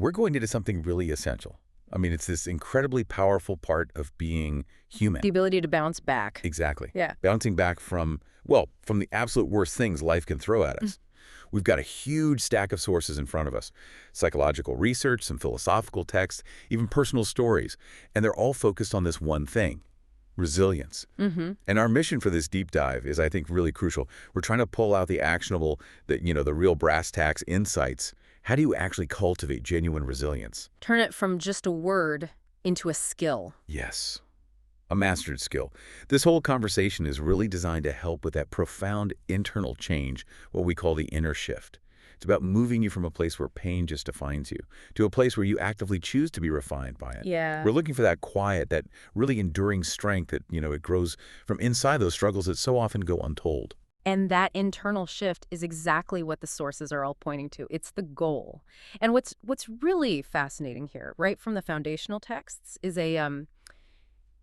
We're going into something really essential. I mean, it's this incredibly powerful part of being human. The ability to bounce back. Exactly. Yeah. Bouncing back from, well, from the absolute worst things life can throw at us. We've got a huge stack of sources in front of us. Psychological research, some philosophical texts, even personal stories. And they're all focused on this one thing: resilience. And our mission for this deep dive is, I think, really crucial. We're trying to pull out the actionable, the real brass tacks insights. How do you actually cultivate genuine resilience? Turn it from just a word into a skill. Yes, a mastered skill. This whole conversation is really designed to help with that profound internal change, what we call the inner shift. It's about moving you from a place where pain just defines you to a place where you actively choose to be refined by it. Yeah. We're looking for that quiet, that really enduring strength that, it grows from inside those struggles that so often go untold. And that internal shift is exactly what the sources are all pointing to. It's the goal. And what's really fascinating here, right from the foundational texts, is a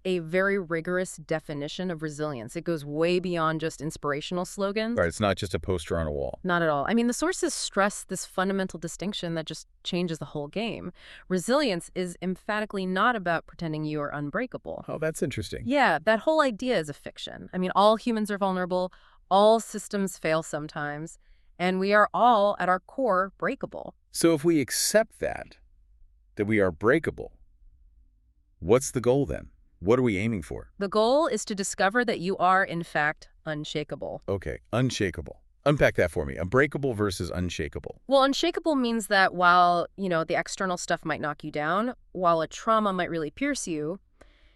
very rigorous definition of resilience. It goes way beyond just inspirational slogans. Right, it's not just a poster on a wall. Not at all. I mean, the sources stress this fundamental distinction that just changes the whole game. Resilience is emphatically not about pretending you are unbreakable. Oh, that's interesting. Yeah, that whole idea is a fiction. I mean, all humans are vulnerable. All systems fail sometimes, and we are all, at our core, breakable. So if we accept that we are breakable, what's the goal then? What are we aiming for? The goal is to discover that you are, in fact, unshakable. Okay, unshakable. Unpack that for me. Unbreakable versus unshakable. Well, unshakable means that while, the external stuff might knock you down, while a trauma might really pierce you,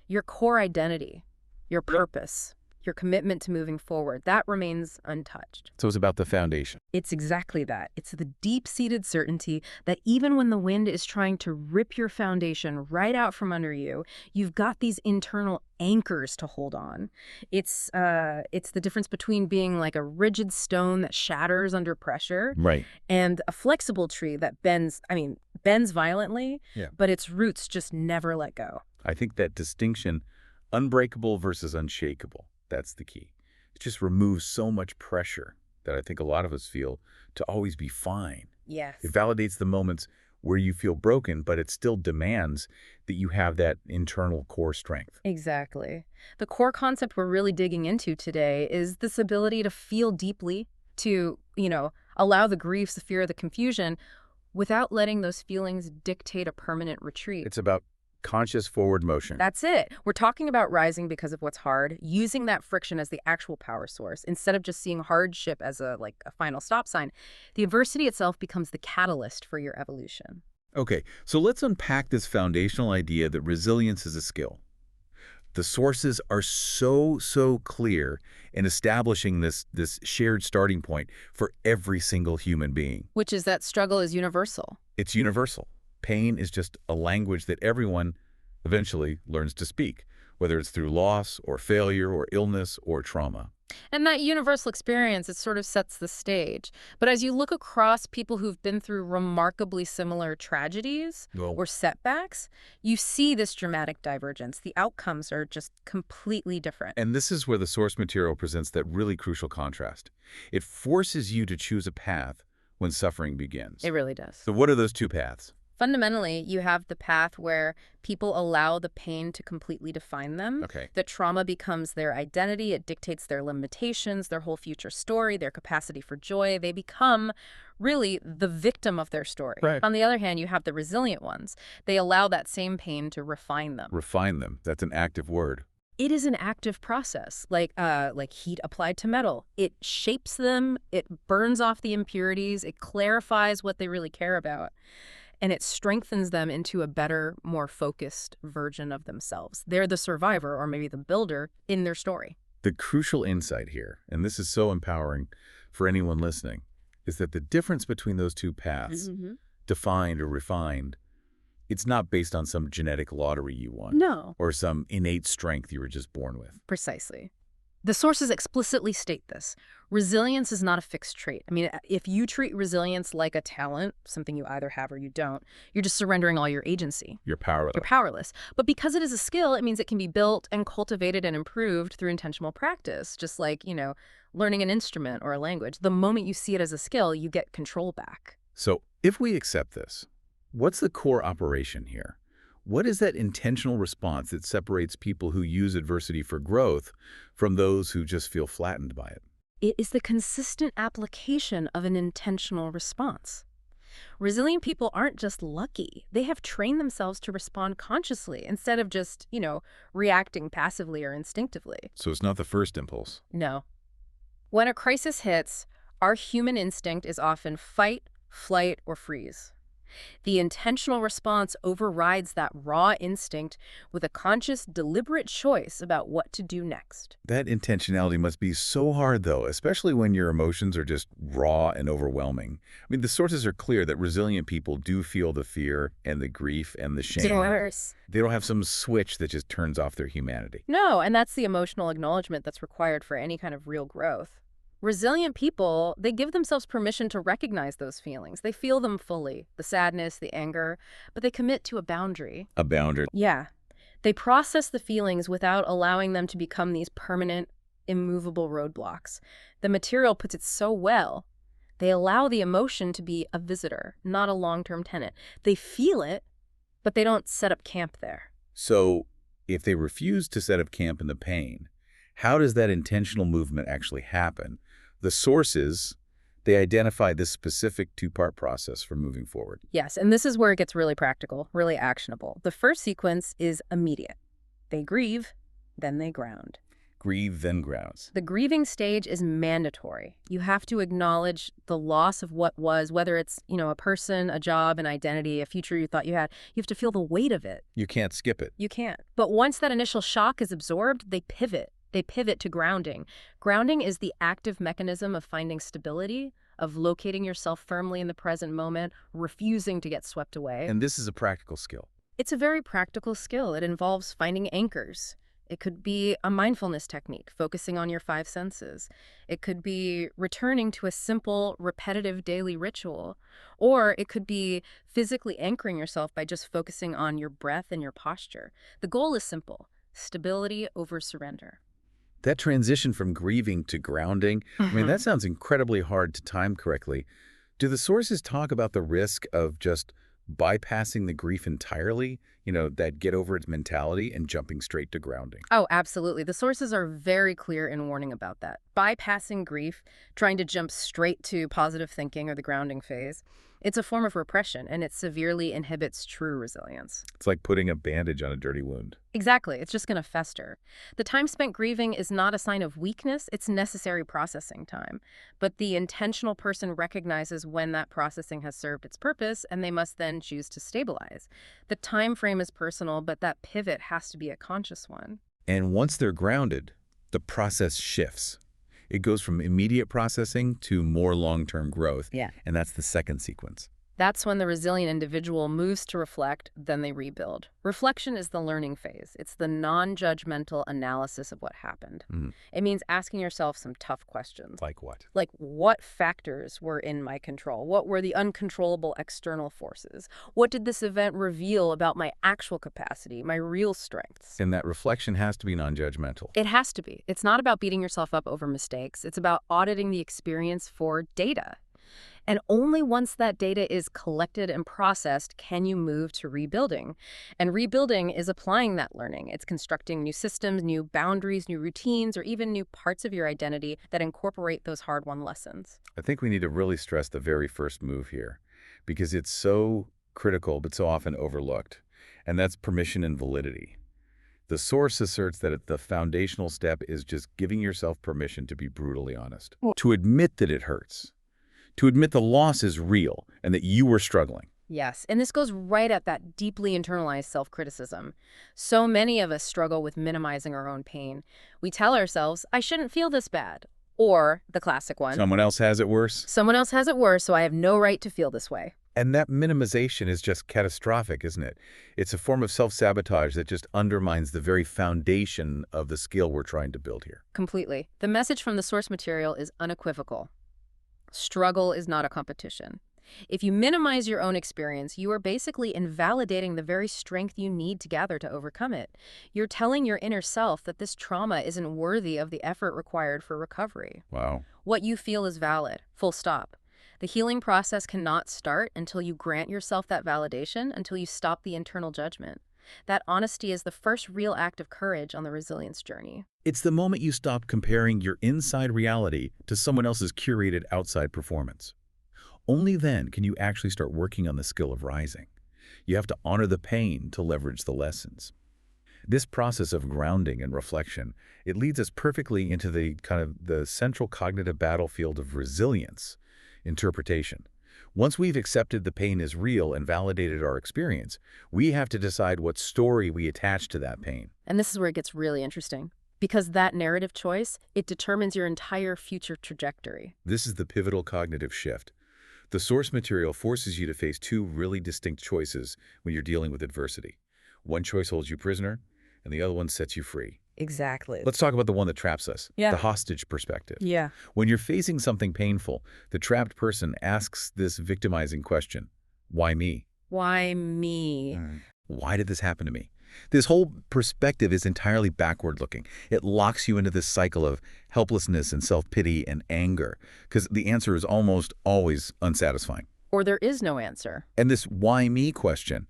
your core identity, your purpose, your commitment to moving forward, that remains untouched. So it's about the foundation. It's exactly that. It's the deep-seated certainty that even when the wind is trying to rip your foundation right out from under you, you've got these internal anchors to hold on. It's the difference between being like a rigid stone that shatters under pressure, Right. and a flexible tree that bends violently, but its roots just never let go. I think that distinction, unbreakable versus unshakable, that's the key. It just removes so much pressure that I think a lot of us feel to always be fine. Yes. It validates the moments where you feel broken, but it still demands that you have that internal core strength. Exactly. The core concept we're really digging into today is this ability to feel deeply, to, allow the griefs, the fear, the confusion, without letting those feelings dictate a permanent retreat. It's about conscious forward motion. That's it. We're talking about rising because of what's hard, using that friction as the actual power source, instead of just seeing hardship as a final stop sign. The adversity itself becomes the catalyst for your evolution. Okay, so let's unpack this foundational idea that resilience is a skill. The sources are so clear in establishing this shared starting point for every single human being. Which is that struggle is universal. It's universal. Pain is just a language that everyone eventually learns to speak, whether it's through loss or failure or illness or trauma. And that universal experience, it sort of sets the stage. But as you look across people who've been through remarkably similar tragedies or setbacks, you see this dramatic divergence. The outcomes are just completely different. And this is where the source material presents that really crucial contrast. It forces you to choose a path when suffering begins. It really does. So what are those two paths? Fundamentally, you have the path where people allow the pain to completely define them. Okay. The trauma becomes their identity. It dictates their limitations, their whole future story, their capacity for joy. They become really the victim of their story. Right. On the other hand, you have the resilient ones. They allow that same pain to refine them. Refine them. That's an active word. It is an active process, like heat applied to metal. It shapes them. It burns off the impurities. It clarifies what they really care about. And it strengthens them into a better, more focused version of themselves. They're the survivor, or maybe the builder, in their story. The crucial insight here, and this is so empowering for anyone listening, is that the difference between those two paths, defined or refined, it's not based on some genetic lottery you won. No. Or some innate strength you were just born with. Precisely. The sources explicitly state this. Resilience is not a fixed trait. I mean, if you treat resilience like a talent, something you either have or you don't, you're just surrendering all your agency. You're powerless. You're powerless. But because it is a skill, it means it can be built and cultivated and improved through intentional practice, just like, learning an instrument or a language. The moment you see it as a skill, you get control back. So if we accept this, What's the core operation here? What is that intentional response that separates people who use adversity for growth from those who just feel flattened by it? It is the consistent application of an intentional response. Resilient people aren't just lucky. They have trained themselves to respond consciously instead of just, reacting passively or instinctively. So it's not the first impulse. No. When a crisis hits, our human instinct is often fight, flight, or freeze. The intentional response overrides that raw instinct with a conscious, deliberate choice about what to do next. That intentionality must be so hard, though, especially when your emotions are just raw and overwhelming. I mean, the sources are clear that resilient people do feel the fear and the grief and the shame. Yes. They don't have some switch that just turns off their humanity. No, and that's the emotional acknowledgement that's required for any kind of real growth. Resilient people, they give themselves permission to recognize those feelings. They feel them fully, the sadness, the anger, but they commit to a boundary. A boundary. Yeah. They process the feelings without allowing them to become these permanent, immovable roadblocks. The material puts it so well. They allow the emotion to be a visitor, not a long-term tenant. They feel it, but they don't set up camp there. So if they refuse to set up camp in the pain, how does that intentional movement actually happen? The sources, they identify this specific two-part process for moving forward. Yes, and this is where it gets really practical, really actionable. The first sequence is immediate. They grieve, then they ground. Grieve, then grounds. The grieving stage is mandatory. You have to acknowledge the loss of what was, whether it's, a person, a job, an identity, a future you thought you had. You have to feel the weight of it. You can't skip it. You can't. But once that initial shock is absorbed, they pivot. They pivot to grounding. Grounding is the active mechanism of finding stability, of locating yourself firmly in the present moment, refusing to get swept away. And this is a practical skill. It's a very practical skill. It involves finding anchors. It could be a mindfulness technique, focusing on your 5 senses. It could be returning to a simple, repetitive daily ritual. Or it could be physically anchoring yourself by just focusing on your breath and your posture. The goal is simple: stability over surrender. That transition from grieving to grounding, I mean, that sounds incredibly hard to time correctly. Do the sources talk about the risk of just bypassing the grief entirely, that get over its mentality and jumping straight to grounding? Oh, absolutely. The sources are very clear in warning about that. Bypassing grief, trying to jump straight to positive thinking or the grounding phase, it's a form of repression, and it severely inhibits true resilience. It's like putting a bandage on a dirty wound. Exactly. It's just going to fester. The time spent grieving is not a sign of weakness. It's necessary processing time. But the intentional person recognizes when that processing has served its purpose, and they must then choose to stabilize. The time frame is personal, but that pivot has to be a conscious one. And once they're grounded, the process shifts. It goes from immediate processing to more long-term growth. Yeah. And that's the second sequence. That's when the resilient individual moves to reflect, then they rebuild. Reflection is the learning phase. It's the non-judgmental analysis of what happened. It means asking yourself some tough questions. Like what? Like, what factors were in my control? What were the uncontrollable external forces? What did this event reveal about my actual capacity, my real strengths? And that reflection has to be non-judgmental. It has to be. It's not about beating yourself up over mistakes. It's about auditing the experience for data. And only once that data is collected and processed can you move to rebuilding. And rebuilding is applying that learning. It's constructing new systems, new boundaries, new routines, or even new parts of your identity that incorporate those hard-won lessons. I think we need to really stress the very first move here, because it's so critical but so often overlooked. And that's permission and validity. The source asserts that the foundational step is just giving yourself permission to be brutally honest, to admit that it hurts, to admit the loss is real and that you were struggling. Yes, and this goes right at that deeply internalized self-criticism. So many of us struggle with minimizing our own pain. We tell ourselves, I shouldn't feel this bad. Or the classic one, Someone else has it worse. Someone else has it worse, so I have no right to feel this way. And that minimization is just catastrophic, isn't it? It's a form of self-sabotage that just undermines the very foundation of the skill we're trying to build here. Completely. The message from the source material is unequivocal. Struggle is not a competition. If you minimize your own experience, you are basically invalidating the very strength you need to gather to overcome it. You're telling your inner self that this trauma isn't worthy of the effort required for recovery. Wow. What you feel is valid, full stop. The healing process cannot start until you grant yourself that validation, until you stop the internal judgment. That honesty is the first real act of courage on the resilience journey. It's the moment you stop comparing your inside reality to someone else's curated outside performance. Only then can you actually start working on the skill of rising. You have to honor the pain to leverage the lessons. This process of grounding and reflection, it leads us perfectly into the central cognitive battlefield of resilience, interpretation. Once we've accepted the pain is real and validated our experience, we have to decide what story we attach to that pain. And this is where it gets really interesting. Because that narrative choice, it determines your entire future trajectory. This is the pivotal cognitive shift. The source material forces you to face two really distinct choices when you're dealing with adversity. One choice holds you prisoner, and the other one sets you free. Exactly. Let's talk about the one that traps us, Yeah. the hostage perspective. Yeah. When you're facing something painful, the trapped person asks this victimizing question, why me? Why me? Why did this happen to me? This whole perspective is entirely backward-looking. It locks you into this cycle of helplessness and self-pity and anger, because the answer is almost always unsatisfying. Or there is no answer. And this why me question,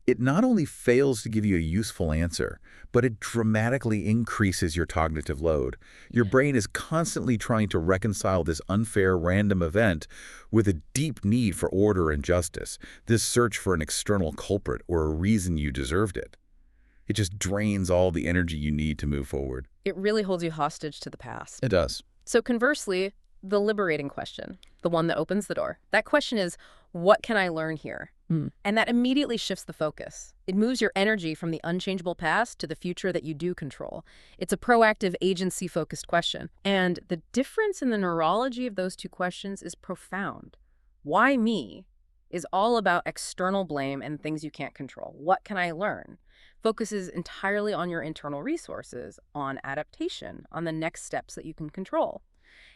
it not only fails to give you a useful answer, but it dramatically increases your cognitive load. Your brain is constantly trying to reconcile this unfair random event with a deep need for order and justice, this search for an external culprit or a reason you deserved it. It just drains all the energy you need to move forward. It really holds you hostage to the past. It does. So conversely, the liberating question, the one that opens the door, that question is, what can I learn here? And that immediately shifts the focus. It moves your energy from the unchangeable past to the future that you do control. It's a proactive, agency-focused question. And the difference in the neurology of those two questions is profound. Why me is all about external blame and things you can't control. What can I learn? Focuses entirely on your internal resources, on adaptation, on the next steps that you can control.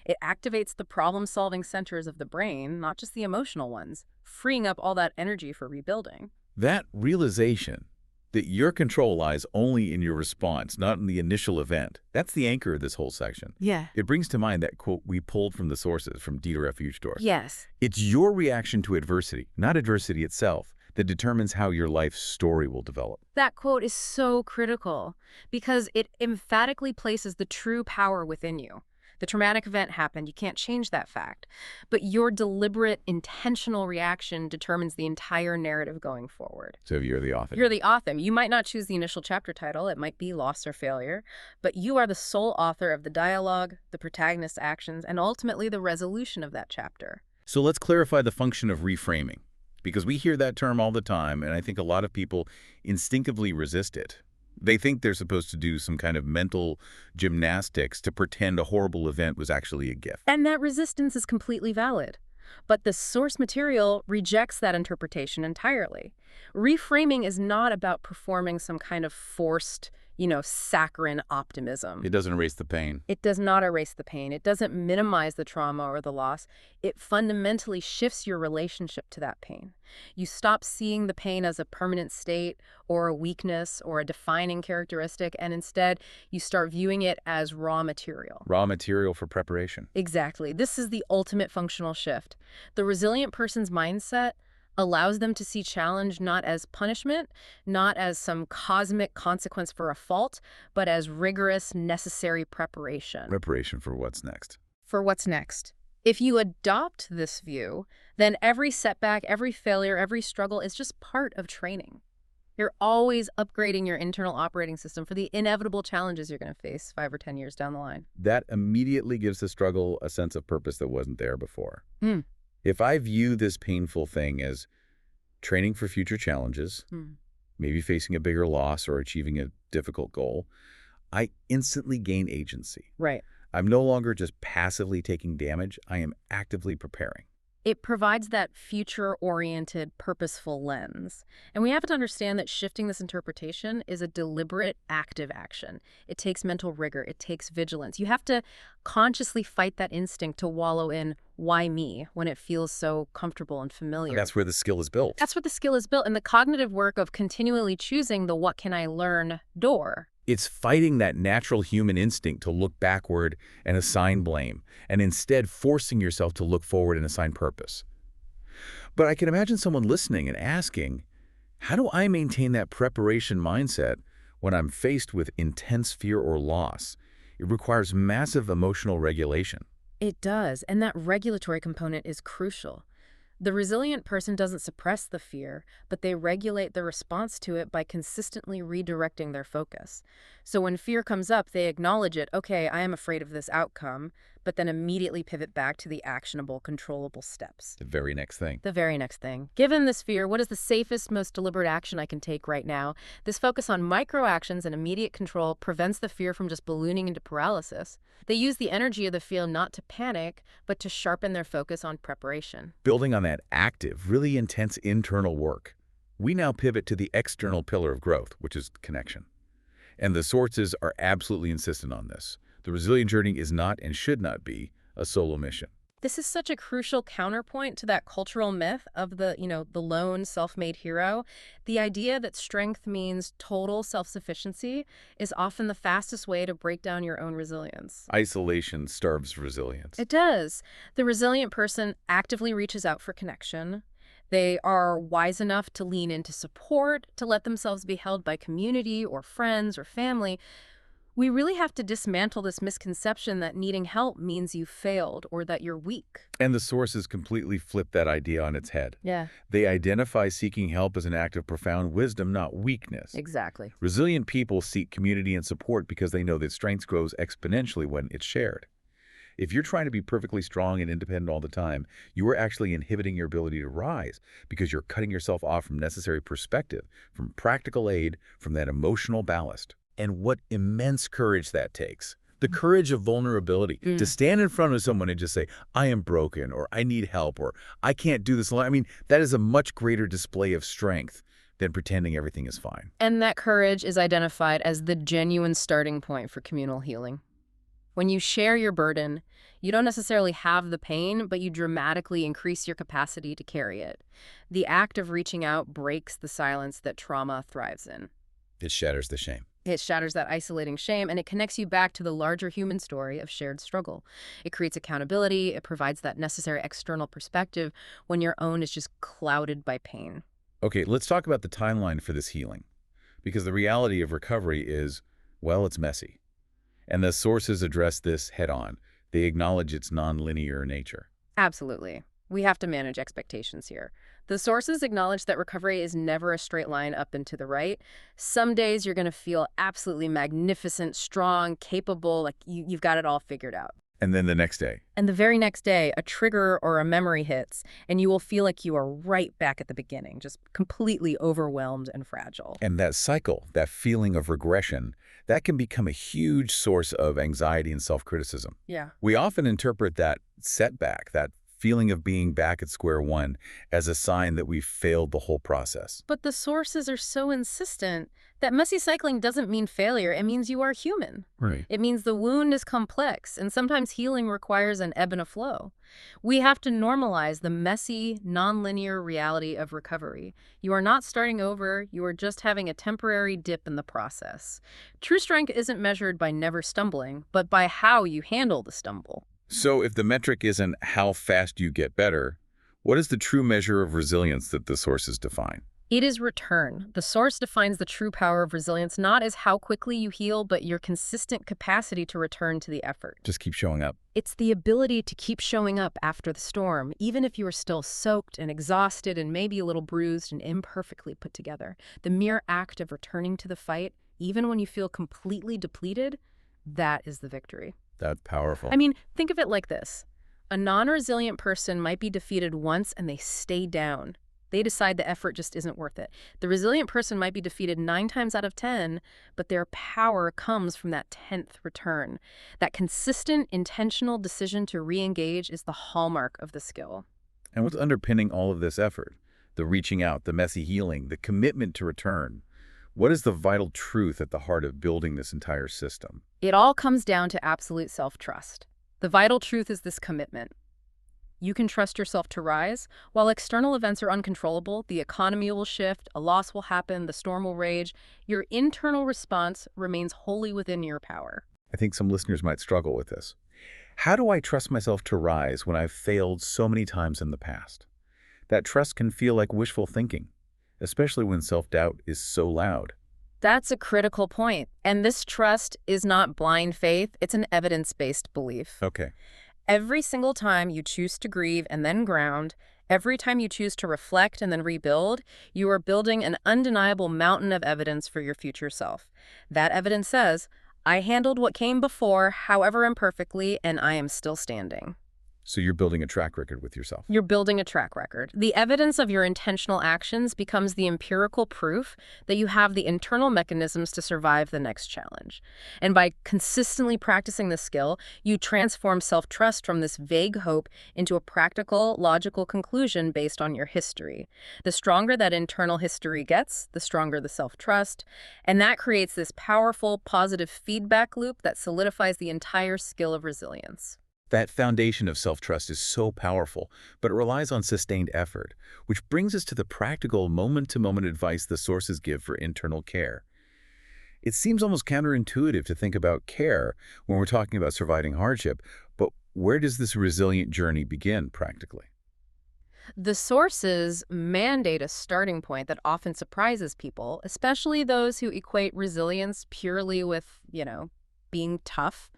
It activates the problem-solving centers of the brain, not just the emotional ones, freeing up all that energy for rebuilding. That realization that your control lies only in your response, not in the initial event, that's the anchor of this whole section. Yeah. It brings to mind that quote we pulled from the sources from Dieter F. Uchtdorf. Yes. It's your reaction to adversity, not adversity itself, that determines how your life's story will develop. That quote is so critical because it emphatically places the true power within you. The traumatic event happened. You can't change that fact. But your deliberate, intentional reaction determines the entire narrative going forward. So you're the author. You're the author. You might not choose the initial chapter title. It might be Loss or Failure. But you are the sole author of the dialogue, the protagonist's actions, and ultimately the resolution of that chapter. So let's clarify the function of reframing, because we hear that term all the time, and I think a lot of people instinctively resist it. They think they're supposed to do some kind of mental gymnastics to pretend a horrible event was actually a gift. And that resistance is completely valid. But the source material rejects that interpretation entirely. Reframing is not about performing some kind of forced, saccharine optimism. It doesn't erase the pain. It does not erase the pain. It doesn't minimize the trauma or the loss. It fundamentally shifts your relationship to that pain. You stop seeing the pain as a permanent state or a weakness or a defining characteristic, and instead you start viewing it as raw material. Raw material for preparation. Exactly. This is the ultimate functional shift. The resilient person's mindset allows them to see challenge not as punishment, not as some cosmic consequence for a fault, but as rigorous, necessary preparation. Preparation for what's next. For what's next. If you adopt this view, then every setback, every failure, every struggle is just part of training. You're always upgrading your internal operating system for the inevitable challenges you're going to face 5 or 10 years down the line. That immediately gives the struggle a sense of purpose that wasn't there before. If I view this painful thing as training for future challenges, maybe facing a bigger loss or achieving a difficult goal, I instantly gain agency. Right. I'm no longer just passively taking damage, I am actively preparing. It provides that future-oriented, purposeful lens. And we have to understand that shifting this interpretation is a deliberate, active action. It takes mental rigor. It takes vigilance. You have to consciously fight that instinct to wallow in why me when it feels so comfortable and familiar. That's where the skill is built. That's where the skill is built. And the cognitive work of continually choosing the what can I learn door It's fighting that natural human instinct to look backward and assign blame, and instead forcing yourself to look forward and assign purpose. But I can imagine someone listening and asking, how do I maintain that preparation mindset when I'm faced with intense fear or loss? It requires massive emotional regulation. It does, and that regulatory component is crucial. The resilient person doesn't suppress the fear, but they regulate their response to it by consistently redirecting their focus. So when fear comes up, they acknowledge it, okay, I am afraid of this outcome, but then immediately pivot back to the actionable, controllable steps. The very next thing. The very next thing. Given this fear, what is the safest, most deliberate action I can take right now? This focus on micro actions and immediate control prevents the fear from just ballooning into paralysis. They use the energy of the fear not to panic, but to sharpen their focus on preparation. Building on that active, really intense internal work, we now pivot to the external pillar of growth, which is connection. And the sources are absolutely insistent on this. The resilient journey is not and should not be a solo mission. This is such a crucial counterpoint to that cultural myth of the lone self-made hero. The idea that strength means total self-sufficiency is often the fastest way to break down your own resilience. Isolation starves resilience. It does. The resilient person actively reaches out for connection. They are wise enough to lean into support, to let themselves be held by community or friends or family. We really have to dismantle this misconception that needing help means you failed or that you're weak. And the sources completely flip that idea on its head. Yeah, They identify seeking help as an act of profound wisdom, not weakness. exactly. Resilient people seek community and support because they know that strength grows exponentially when it's shared. If you're trying to be perfectly strong and independent all the time, you are actually inhibiting your ability to rise because you're cutting yourself off from necessary perspective, from practical aid, from that emotional ballast. And what immense courage that takes. The courage of vulnerability, to stand in front of someone and just say, I am broken, or I need help, or I can't do this alone. I mean, that is a much greater display of strength than pretending everything is fine. And that courage is identified as the genuine starting point for communal healing. When you share your burden, you don't necessarily have the pain, but you dramatically increase your capacity to carry it. The act of reaching out breaks the silence that trauma thrives in. It shatters the shame. It shatters that isolating shame, and it connects you back to the larger human story of shared struggle. It creates accountability. It provides that necessary external perspective when your own is just clouded by pain. Okay, let's talk about the timeline for this healing. Because the reality of recovery is, well, it's messy. And the sources address this head-on. They acknowledge its non-linear nature. Absolutely. We have to manage expectations here. The sources acknowledge that recovery is never a straight line up and to the right. Some days you're going to feel absolutely magnificent, strong, capable, like you've got it all figured out. And then the next day. And the very next day, a trigger or a memory hits, and you will feel like you are right back at the beginning, just completely overwhelmed and fragile. And that cycle, that feeling of regression, that can become a huge source of anxiety and self-criticism. Yeah. We often interpret that setback, that feeling of being back at square one, as a sign that we've failed the whole process. But the sources are so insistent that messy cycling doesn't mean failure. It means you are human. Right. It means the wound is complex, and sometimes healing requires an ebb and a flow. We have to normalize the messy, nonlinear reality of recovery. You are not starting over. You are just having a temporary dip in the process. True strength isn't measured by never stumbling, but by how you handle the stumble. So if the metric isn't how fast you get better, what is the true measure of resilience that the sources define? It is return. The source defines the true power of resilience not as how quickly you heal, but your consistent capacity to return to the effort. Just keep showing up. It's the ability to keep showing up after the storm, even if you are still soaked and exhausted and maybe a little bruised and imperfectly put together. The mere act of returning to the fight, even when you feel completely depleted, that is the victory. That's powerful. I mean, think of it like this. A non-resilient person might be defeated once and they stay down. They decide the effort just isn't worth it. The resilient person might be defeated 9 times out of 10, but their power comes from that 10th return. That consistent, intentional decision to re-engage is the hallmark of the skill. And what's underpinning all of this effort? The reaching out, the messy healing, the commitment to return. What is the vital truth at the heart of building this entire system? It all comes down to absolute self-trust. The vital truth is this commitment. You can trust yourself to rise. While external events are uncontrollable, the economy will shift, a loss will happen, the storm will rage, your internal response remains wholly within your power. I think some listeners might struggle with this. How do I trust myself to rise when I've failed so many times in the past? That trust can feel like wishful thinking, especially when self-doubt is so loud. That's a critical point. And this trust is not blind faith, it's an evidence-based belief. Okay. Every single time you choose to grieve and then ground, every time you choose to reflect and then rebuild, you are building an undeniable mountain of evidence for your future self. That evidence says, I handled what came before, however imperfectly, and I am still standing. So you're building a track record with yourself. You're building a track record. The evidence of your intentional actions becomes the empirical proof that you have the internal mechanisms to survive the next challenge. And by consistently practicing this skill, you transform self-trust from this vague hope into a practical, logical conclusion based on your history. The stronger that internal history gets, the stronger the self-trust, and that creates this powerful, positive feedback loop that solidifies the entire skill of resilience. That foundation of self-trust is so powerful, but it relies on sustained effort, which brings us to the practical moment-to-moment advice the sources give for internal care. It seems almost counterintuitive to think about care when we're talking about surviving hardship, but where does this resilient journey begin practically? The sources mandate a starting point that often surprises people, especially those who equate resilience purely with, being tough.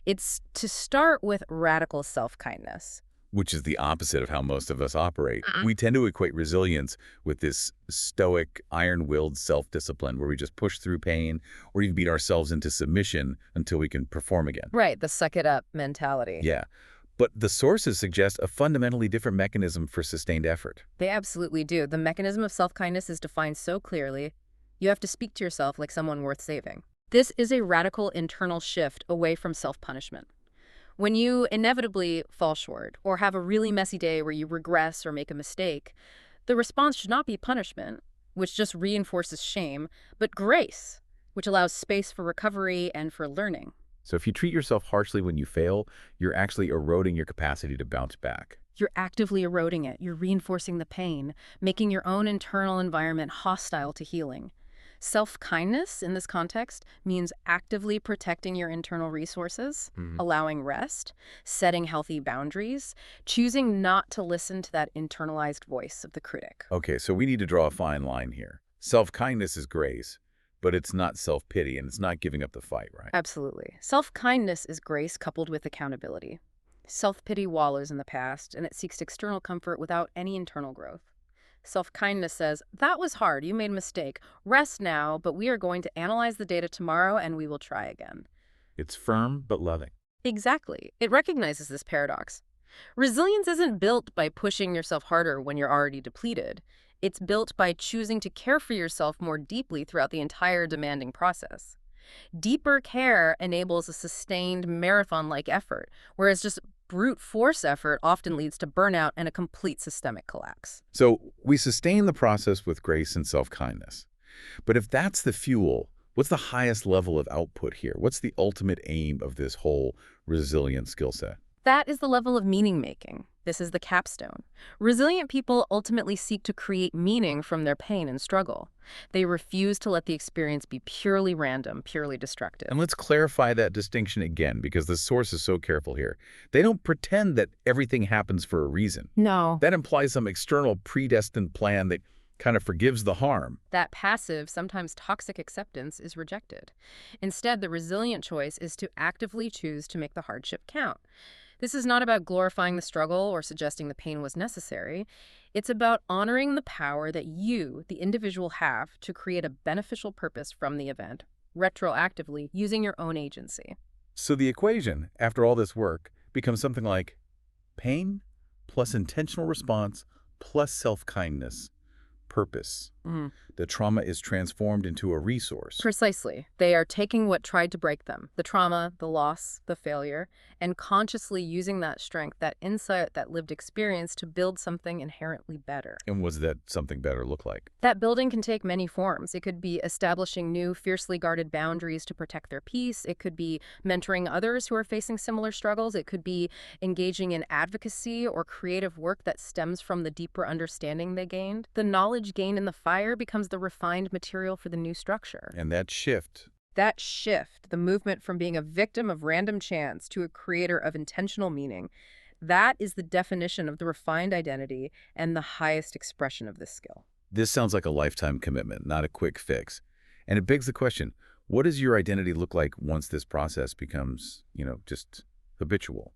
It's to start with radical self-kindness. Which is the opposite of how most of us operate. Uh-uh. We tend to equate resilience with this stoic, iron-willed self-discipline where we just push through pain or even beat ourselves into submission until we can perform again. Right, the suck it up mentality. Yeah. But the sources suggest a fundamentally different mechanism for sustained effort. They absolutely do. The mechanism of self-kindness is defined so clearly, you have to speak to yourself like someone worth saving. This is a radical internal shift away from self-punishment. When you inevitably fall short or have a really messy day where you regress or make a mistake, the response should not be punishment, which just reinforces shame, but grace, which allows space for recovery and for learning. So if you treat yourself harshly when you fail, you're actually eroding your capacity to bounce back. You're actively eroding it. You're reinforcing the pain, making your own internal environment hostile to healing. Self-kindness in this context means actively protecting your internal resources, allowing rest, setting healthy boundaries, choosing not to listen to that internalized voice of the critic. Okay, so we need to draw a fine line here. Self-kindness is grace, but it's not self-pity and it's not giving up the fight, right? Absolutely. Self-kindness is grace coupled with accountability. Self-pity wallows in the past, and it seeks external comfort without any internal growth. Self-kindness says, that was hard, you made a mistake. Rest now, but we are going to analyze the data tomorrow and we will try again. It's firm but loving. Exactly. It recognizes this paradox. Resilience isn't built by pushing yourself harder when you're already depleted. It's built by choosing to care for yourself more deeply throughout the entire demanding process. Deeper care enables a sustained marathon-like effort, whereas just brute force effort often leads to burnout and a complete systemic collapse. So we sustain the process with grace and self-kindness. But if that's the fuel, what's the highest level of output here? What's the ultimate aim of this whole resilient skill set? That is the level of meaning-making. This is the capstone. Resilient people ultimately seek to create meaning from their pain and struggle. They refuse to let the experience be purely random, purely destructive. And let's clarify that distinction again, because the source is so careful here. They don't pretend that everything happens for a reason. No. That implies some external predestined plan that kind of forgives the harm. That passive, sometimes toxic acceptance is rejected. Instead, the resilient choice is to actively choose to make the hardship count. This is not about glorifying the struggle or suggesting the pain was necessary. It's about honoring the power that you, the individual, have to create a beneficial purpose from the event, retroactively using your own agency. So the equation, after all this work, becomes something like pain plus intentional response plus self-kindness. purpose. Mhm. The trauma is transformed into a resource. Precisely. They are taking what tried to break them, the trauma, the loss, the failure, and consciously using that strength, that insight, that lived experience to build something inherently better. And what does that something better look like? That building can take many forms. It could be establishing new, fiercely guarded boundaries to protect their peace. It could be mentoring others who are facing similar struggles. It could be engaging in advocacy or creative work that stems from the deeper understanding they gained. The knowledge gained in the fire becomes the refined material for the new structure. And that shift, The movement from being a victim of random chance to a creator of intentional meaning, that is the definition of the refined identity and the highest expression of this skill. this sounds like a lifetime commitment, not a quick fix. And it begs the question, what does your identity look like once this process becomes, just habitual?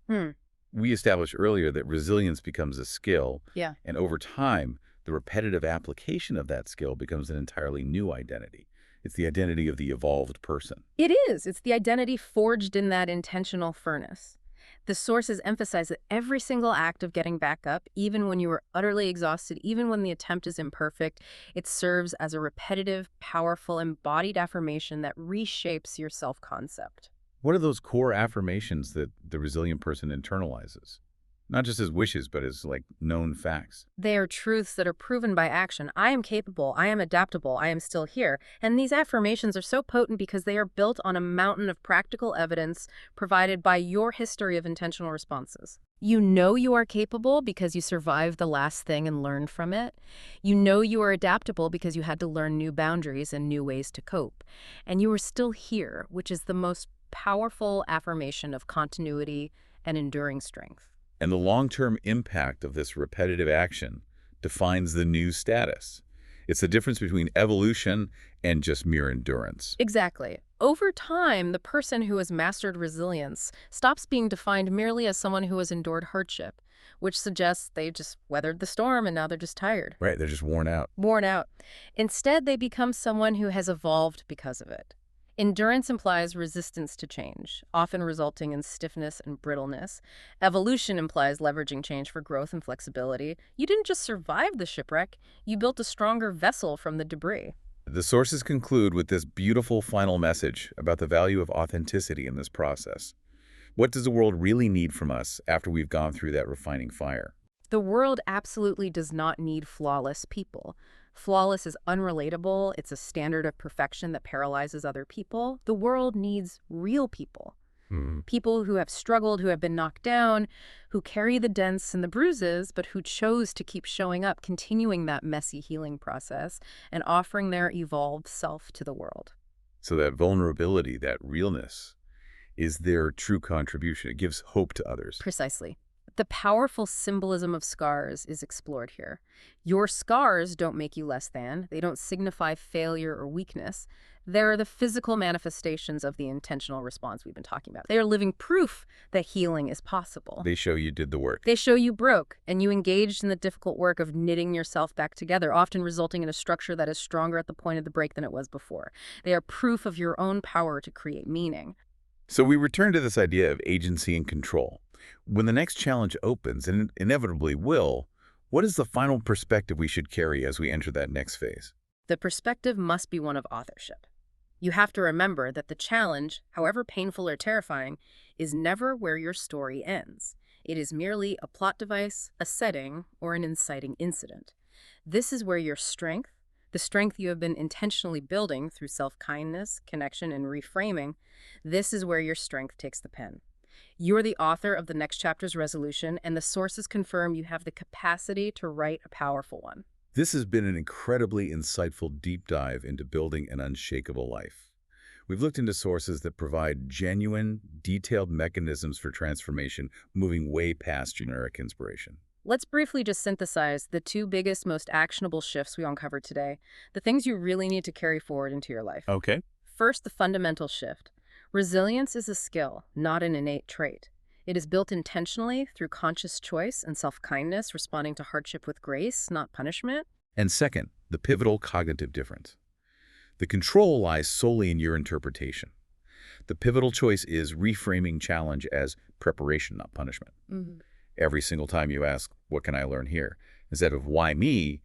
We established earlier that resilience becomes a skill, Yeah. and over time, the repetitive application of that skill becomes an entirely new identity. It's the identity of the evolved person. It is. It's the identity forged in that intentional furnace. The sources emphasize that every single act of getting back up, even when you are utterly exhausted, even when the attempt is imperfect, it serves as a repetitive, powerful, embodied affirmation that reshapes your self-concept. What are those core affirmations that the resilient person internalizes? Not just as wishes, but as, known facts. They are truths that are proven by action. I am capable, I am adaptable, I am still here. And these affirmations are so potent because they are built on a mountain of practical evidence provided by your history of intentional responses. You know you are capable because you survived the last thing and learned from it. You know you are adaptable because you had to learn new boundaries and new ways to cope. And you are still here, which is the most powerful affirmation of continuity and enduring strength. And the long-term impact of this repetitive action defines the new status. It's the difference between evolution and just mere endurance. Exactly. Over time, the person who has mastered resilience stops being defined merely as someone who has endured hardship, which suggests they just weathered the storm and now they're just tired. Right, they're just worn out. Worn out. Instead, they become someone who has evolved because of it. Endurance implies resistance to change, often resulting in stiffness and brittleness. Evolution implies leveraging change for growth and flexibility. You didn't just survive the shipwreck, you built a stronger vessel from the debris. The sources conclude with this beautiful final message about the value of authenticity in this process. What does the world really need from us after we've gone through that refining fire? The world absolutely does not need flawless people. Flawless is unrelatable. It's a standard of perfection that paralyzes other people. The world needs real people. People who have struggled, who have been knocked down, who carry the dents and the bruises, but who chose to keep showing up, continuing that messy healing process, and offering their evolved self to the world. So that vulnerability, that realness, is their true contribution. It gives hope to others. Precisely. The powerful symbolism of scars is explored here. Your scars don't make you less than. They don't signify failure or weakness. They're the physical manifestations of the intentional response we've been talking about. They are living proof that healing is possible. They show you did the work. They show you broke, and you engaged in the difficult work of knitting yourself back together, often resulting in a structure that is stronger at the point of the break than it was before. They are proof of your own power to create meaning. So we return to this idea of agency and control. When the next challenge opens, and it inevitably will, what is the final perspective we should carry as we enter that next phase? The perspective must be one of authorship. You have to remember that the challenge, however painful or terrifying, is never where your story ends. It is merely a plot device, a setting, or an inciting incident. This is where your strength, the strength you have been intentionally building through self-kindness, connection, and reframing, this is where your strength takes the pen. You're the author of the next chapter's resolution, and the sources confirm you have the capacity to write a powerful one. This has been an incredibly insightful deep dive into building an unshakable life. We've looked into sources that provide genuine, detailed mechanisms for transformation, moving way past generic inspiration. Let's briefly just synthesize the two biggest, most actionable shifts we uncovered today, the things you really need to carry forward into your life. Okay. First, the fundamental shift. Resilience is a skill, not an innate trait. It is built intentionally through conscious choice and self-kindness, responding to hardship with grace, not punishment. And second, the pivotal cognitive difference. The control lies solely in your interpretation. The pivotal choice is reframing challenge as preparation, not punishment. Every single time you ask, what can I learn here? Instead of why me,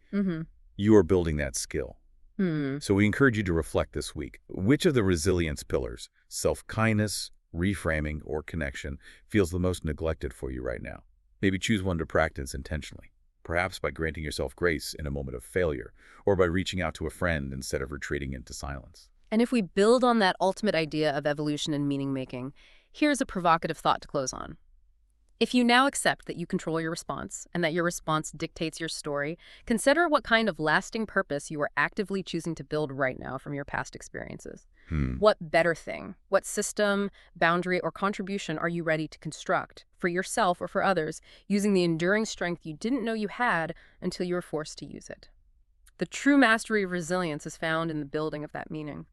You are building that skill. Hmm. So we encourage you to reflect this week. Which of the resilience pillars, self-kindness, reframing, or connection, feels the most neglected for you right now? Maybe choose one to practice intentionally, perhaps by granting yourself grace in a moment of failure, or by reaching out to a friend instead of retreating into silence. And if we build on that ultimate idea of evolution and meaning-making, here's a provocative thought to close on. If you now accept that you control your response and that your response dictates your story, consider what kind of lasting purpose you are actively choosing to build right now from your past experiences. What better thing, what system, boundary, or contribution are you ready to construct for yourself or for others using the enduring strength you didn't know you had until you were forced to use it? The true mastery of resilience is found in the building of that meaning.